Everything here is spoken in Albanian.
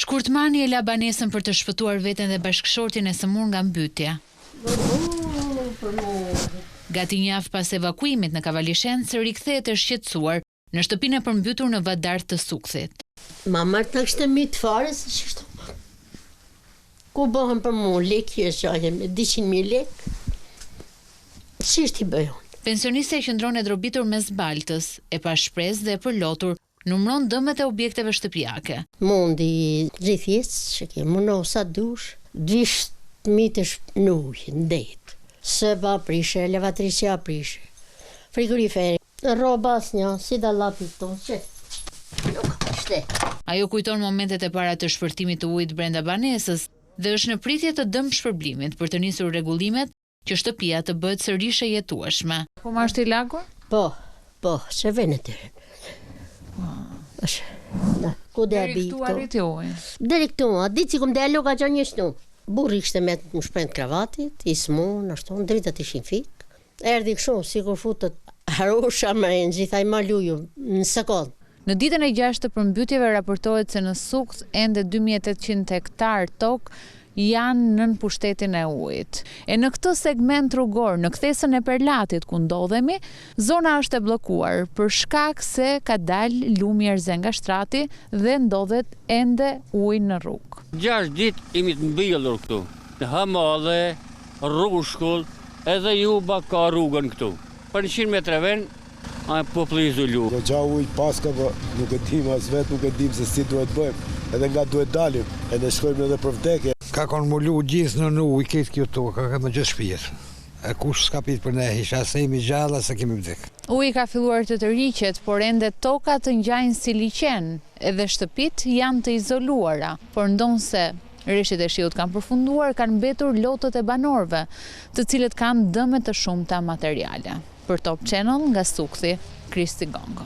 Shkurtmani e la banesën për të shpëtuar veten dhe bashkëshortin e sëmur nga mbytyja. Gati një javë pas evakuimit në Kavalishencë, rikthehet e shqetësuar në shtëpinë e përmbytur në Vadar të Sukthit. Mama të kështë mi të fare, se shështë. Ku bëhen për mu, lekë e shaje me 200.000 lekë. Qështë i bëjon? Pensioniste e qëndron e drobitur mes baltës, e pa shpresë dhe e përlotur, numëron dëmet e objekteve shtëpiake. Mundi gjithjes që ke mundo sa dush, dvisht mitesh në ujë, në detë. Se pa prishe, levatrisja prishe, frigoriferi, roba asnja, si da lapit tonë, që nuk shte. Ajo kujton momentet e para të shpërtimit të ujit brenda banesës dhe është në pritje të dëm shpërblimit për të nisur rregullimet që shtëpia të bëhet sërish e jetueshme. Po ma është i lagur? Po, që vene të rënë. Ku dhe abi këto? Deri këtu ujë. Deri këtu, a ditë si kum dhe alo ka që një shtu. Burri kështë me të më shprend kravatit, i smu, në ashtu, në dritat ishin fik. Erdi kështu, si kur futët harusha më e në gjithaj ma luju, në sekund. Në ditën e 6 të përmbytjeve raportohet se në Sukth ende 2800 hektar tokë janë nën pushtetin e ujit. E në këtë segment rrugor, në kthesën e Perlatit ku ndodhemi, zona është e bllokuar për shkak se ka dalë lumi erze nga shtrati dhe ndodhet ende ujë në rrugë. 6 ditë imi të mbyllur këtu. Në Hamallë, Rrushkull, edhe Juba ka rrugën këtu. Për 100 metra ven, populli izolu. Gja ujë paska, po nuk e dim as vetë, nuk e dim se si duhet bëjmë. Edhe nga duhet dalim, edhe shkojmë edhe për vdekje. Ka konë mullu gjithë në ujë, këtë kjo tokë, ka më gjithë shpijet. E kush s'ka pitë për ne, isha se imi gjalla, se kemi vdek. Uji ka filluar të tërhiqet, por ende toka të ngjajnë si liqen, edhe shtëpit janë të izoluara, por ndonse rreshtet e shiut kanë përfunduar, kanë mbetur lotët e banorëve, të cilët kanë dëme të shumta materiale. Për Top Channel nga Sukthi, Kristi Gongo.